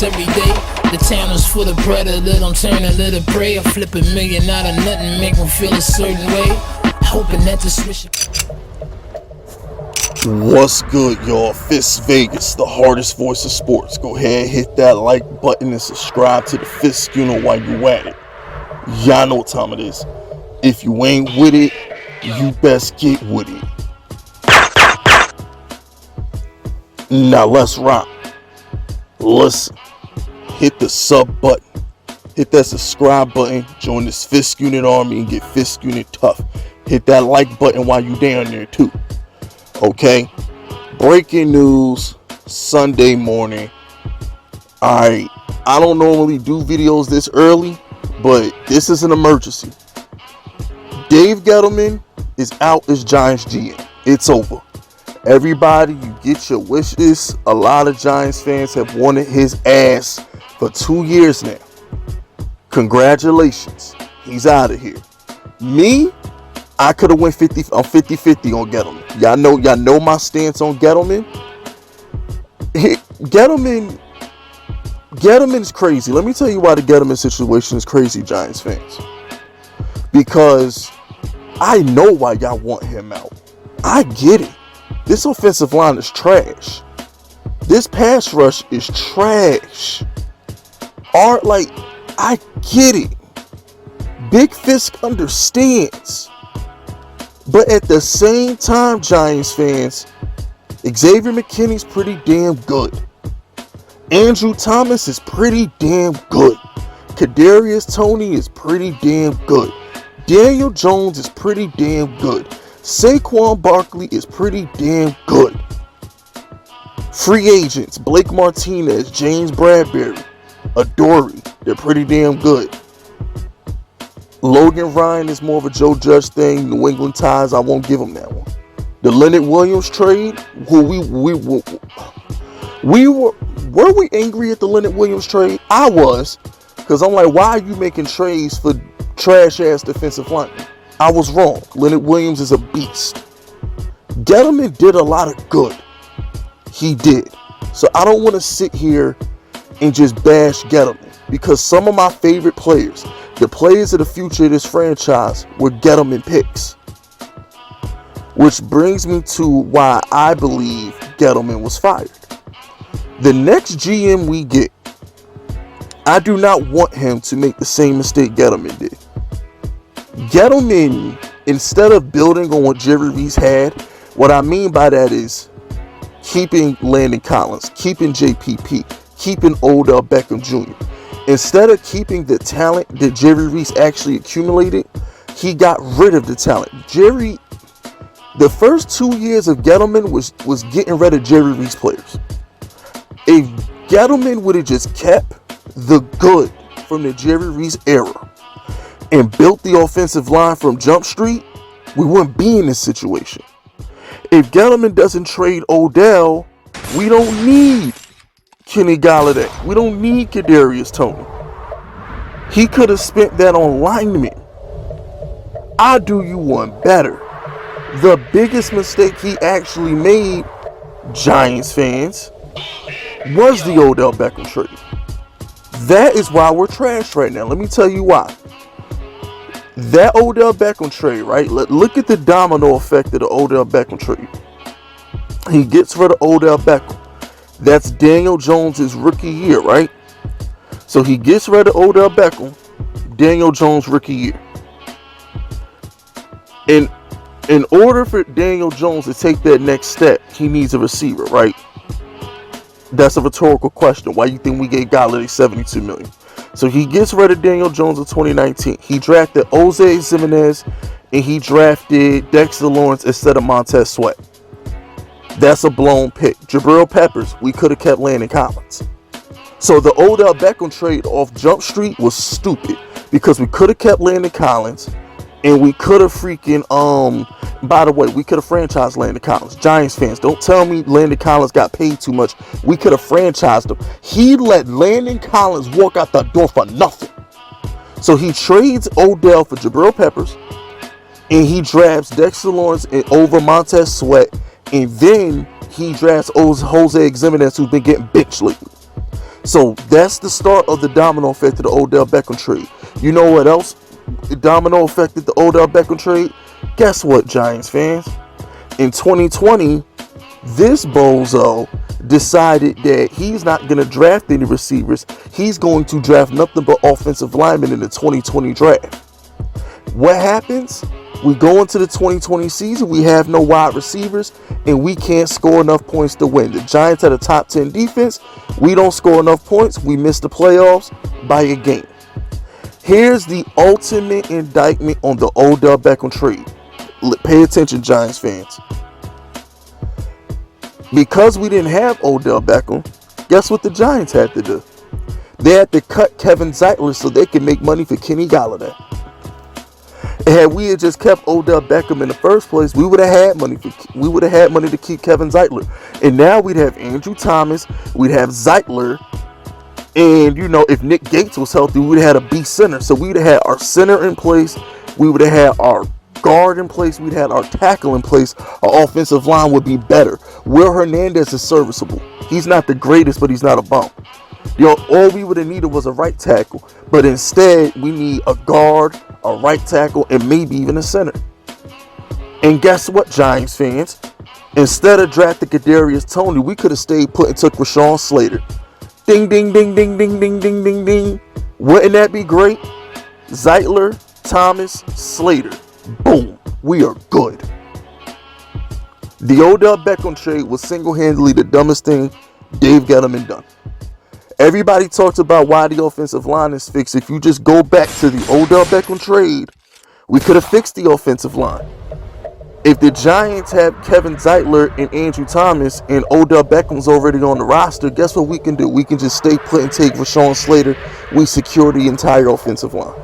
every day. The town is full of predator, don't turn a little prey. I flip $1 million out of nothing, make them feel a certain way. Hoping that the switch. What's good, y'all? Fist Vegas, the hardest voice of sports. Go ahead, hit that like button and subscribe to the Fist Schooner while you at it. Y'all know what time it is. If you ain't with it, you best get with it. Now let's rock. Listen, hit the sub button, hit that subscribe button, join this Fist Unit army and get Fist Unit tough. Hit that like button while you down there too. Okay, breaking news Sunday morning. Alright, I don't normally do videos this early, but this is an emergency. Dave Gettleman is out as Giants GM. It's over. Everybody, you get your wishes. A lot of Giants fans have wanted his ass for 2 years now. Congratulations. He's out of here. Me, I could have went 50 on 50-50 on Gettleman. Y'all know my stance on Gettleman. Gettleman's crazy. Let me tell you why the Gettleman situation is crazy, Giants fans. Because I know why y'all want him out. I get it. This offensive line is trash. This pass rush is trash. I get it. Big Fisk understands. But at the same time, Giants fans, Xavier McKinney's pretty damn good. Andrew Thomas is pretty damn good. Kadarius Toney is pretty damn good. Daniel Jones is pretty damn good. Saquon Barkley is pretty damn good. Free agents, Blake Martinez, James Bradbury, Adoree, they're pretty damn good. Logan Ryan is more of a Joe Judge thing. New England ties, I won't give him that one. The Leonard Williams trade, were we angry at the Leonard Williams trade? I was, because I'm like, why are you making trades for trash ass defensive linemen? I was wrong. Leonard Williams is a beast. Gettleman did a lot of good. He did. So I don't want to sit here and just bash Gettleman, because some of my favorite players, the players of the future of this franchise, were Gettleman picks. Which brings me to why I believe Gettleman was fired. The next GM we get, I do not want him to make the same mistake Gettleman did. Gettleman, instead of building on what Jerry Reese had, what I mean by that is keeping Landon Collins, keeping JPP, keeping Odell Beckham Jr. Instead of keeping the talent that Jerry Reese actually accumulated, he got rid of the talent. The first 2 years of Gettleman was getting rid of Jerry Reese players. If Gettleman would have just kept the good from the Jerry Reese era and built the offensive line from Jump Street, we wouldn't be in this situation. If Gettleman doesn't trade Odell, we don't need Kenny Galladay. We don't need Kadarius Toney. He could have spent that on linemen. I do you one better. The biggest mistake he actually made, Giants fans, was the Odell Beckham trade. That is why we're trash right now. Let me tell you why. That Odell Beckham trade, right? Look at the domino effect of the Odell Beckham trade. He gets rid of Odell Beckham. That's Daniel Jones' rookie year, right? So he gets rid of Odell Beckham, Daniel Jones rookie year. In order for Daniel Jones to take that next step, he needs a receiver, right? That's a rhetorical question. Why do you think we gave Galladay $72 million? So he gets rid of Daniel Jones in 2019. He drafted Jose Jimenez and he drafted Dexter Lawrence instead of Montez Sweat. That's a blown pick. Jabril Peppers, we could have kept Landon Collins. So the Odell Beckham trade off Jump Street was stupid because we could have kept Landon Collins and we could have by the way, we could have franchised Landon Collins. Giants fans, don't tell me Landon Collins got paid too much. We could have franchised him. He let Landon Collins walk out the door for nothing. So he trades Odell for Jabril Peppers, and he drafts Dexter Lawrence over Montez Sweat, and then he drafts Jose Jimenez, who's been getting benched lately. So that's the start of the domino effect of the Odell Beckham trade. You know what else the domino affected the Odell Beckham trade? Guess what, Giants fans? In 2020, this bozo decided that he's not going to draft any receivers. He's going to draft nothing but offensive linemen in the 2020 draft. What happens? We go into the 2020 season, we have no wide receivers, and we can't score enough points to win. The Giants had a top 10 defense. We don't score enough points. We miss the playoffs by a game. Here's the ultimate indictment on the Odell Beckham trade. Pay attention, Giants fans. Because we didn't have Odell Beckham, guess what the Giants had to do? They had to cut Kevin Zeitler so they could make money for Kenny Galladay. And had we just kept Odell Beckham in the first place, we would have had money. We would have had money to keep Kevin Zeitler. And now we'd have Andrew Thomas, we'd have Zeitler, and if Nick Gates was healthy, we'd have had a B center. So we'd have had our center in place, we would have had our guard in place, we'd had our tackle in place. Our offensive line would be better. Will Hernandez is serviceable. He's not the greatest, but he's not a bum. All we would have needed was a right tackle, but instead we need a guard, a right tackle, and maybe even a center. And guess what, Giants fans? Instead of drafting Kadarius Toney, we could have stayed put and took Rashawn Slater. Ding, ding, ding, ding, ding, ding, ding, ding, ding. Wouldn't that be great? Zeitler, Thomas, Slater. Boom. We are good. The Odell Beckham trade was single-handedly the dumbest thing Dave Gettleman done. Everybody talks about why the offensive line is fixed. If you just go back to the Odell Beckham trade, we could have fixed the offensive line. If the Giants have Kevin Zeitler and Andrew Thomas and Odell Beckham's already on the roster, guess what we can do? We can just stay put and take Rashawn Slater. We secure the entire offensive line.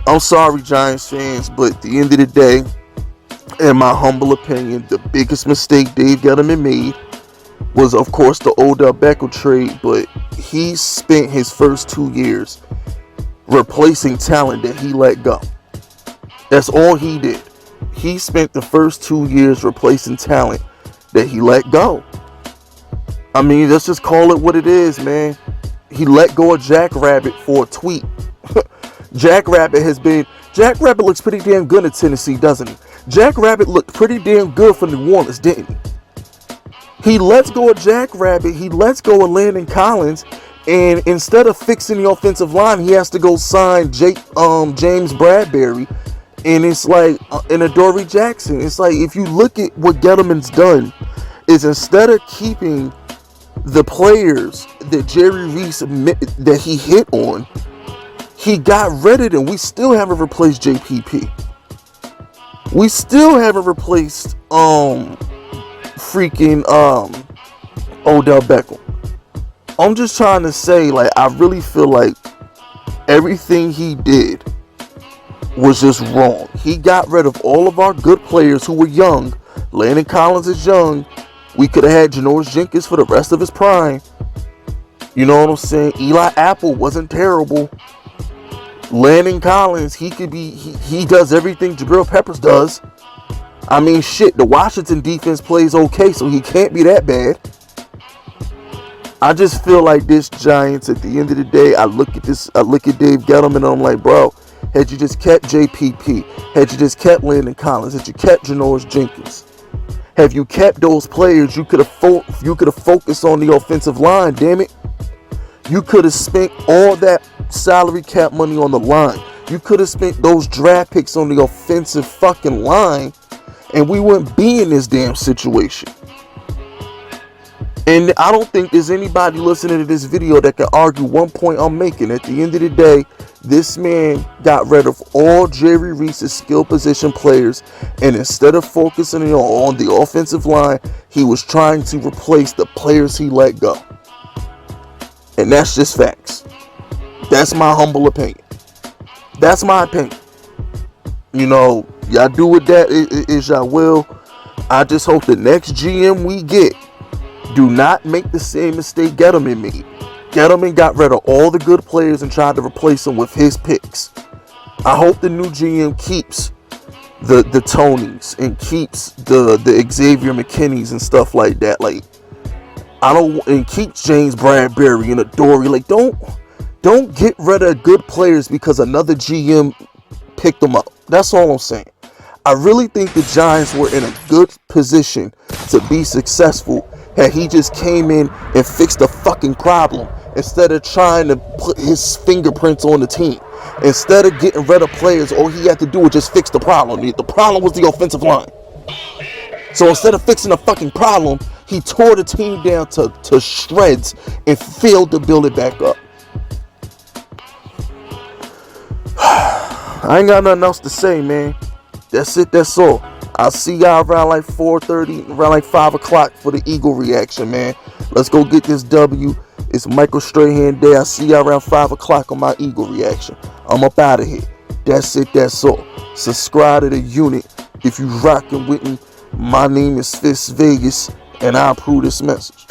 I'm sorry, Giants fans, but at the end of the day, in my humble opinion, the biggest mistake Dave Gettleman made was, of course, the Odell Beckham trade, but he spent his first 2 years replacing talent that he let go. That's all he did. He spent the first 2 years replacing talent that he let go. I mean, let's just call it what it is, man. He let go of Jack Rabbit for a tweet. Jack Rabbit looks pretty damn good in Tennessee, doesn't he? Jack Rabbit looked pretty damn good for New Orleans, didn't he? He lets go of Jack Rabbit. He lets go of Landon Collins. And instead of fixing the offensive line, he has to go sign James Bradbury. And it's like, and Adoree Jackson. It's like, if you look at what Gettleman's done, is instead of keeping the players that Jerry Reese that he hit on, he got rid of them. We still haven't replaced JPP. We still haven't replaced Odell Beckham. I'm just trying to say, like, I really feel like everything he did was just wrong. He got rid of all of our good players who were young. Landon Collins is young. We could have had Janoris Jenkins for the rest of his prime. You know what I'm saying? Eli Apple wasn't terrible. Landon Collins, he does everything Jabril Peppers does. I mean, shit, the Washington defense plays okay, so he can't be that bad. I just feel like this Giants, at the end of the day, I look at Dave Gettleman and I'm like, bro, had you just kept JPP, had you just kept Landon Collins, had you kept Janoris Jenkins, have you kept those players, you could have focused on the offensive line, damn it. You could have spent all that salary cap money on the line. You could have spent those draft picks on the offensive fucking line, and we wouldn't be in this damn situation. And I don't think there's anybody listening to this video that can argue one point I'm making. At the end of the day, this man got rid of all Jerry Reese's skill position players, and instead of focusing on the offensive line, he was trying to replace the players he let go. And that's just facts. That's my humble opinion. That's my opinion. You know, y'all do with that is y'all will. I just hope the next GM we get do not make the same mistake Gettleman made. Gettleman got rid of all the good players and tried to replace them with his picks. I hope the new GM keeps the Tonys and keeps the Xavier McKinneys and stuff like that. Like, and keep James Bradbury and Adoree. Like, don't get rid of good players because another GM picked them up. That's all I'm saying. I really think the Giants were in a good position to be successful had he just came in and fixed the fucking problem instead of trying to put his fingerprints on the team. Instead of getting rid of players, all he had to do was just fix the problem. The problem was the offensive line. So instead of fixing the fucking problem, he tore the team down to shreds and failed to build it back up. I ain't got nothing else to say, man. That's it, that's all. I'll see y'all around like 4:30, around like 5 o'clock for the Eagle reaction, man. Let's go get this W. It's Michael Strahan Day. I'll see y'all around 5 o'clock on my Eagle reaction. I'm up out of here. That's it, that's all. Subscribe to the unit if you rockin' with me. My name is Fist Vegas, and I approve this message.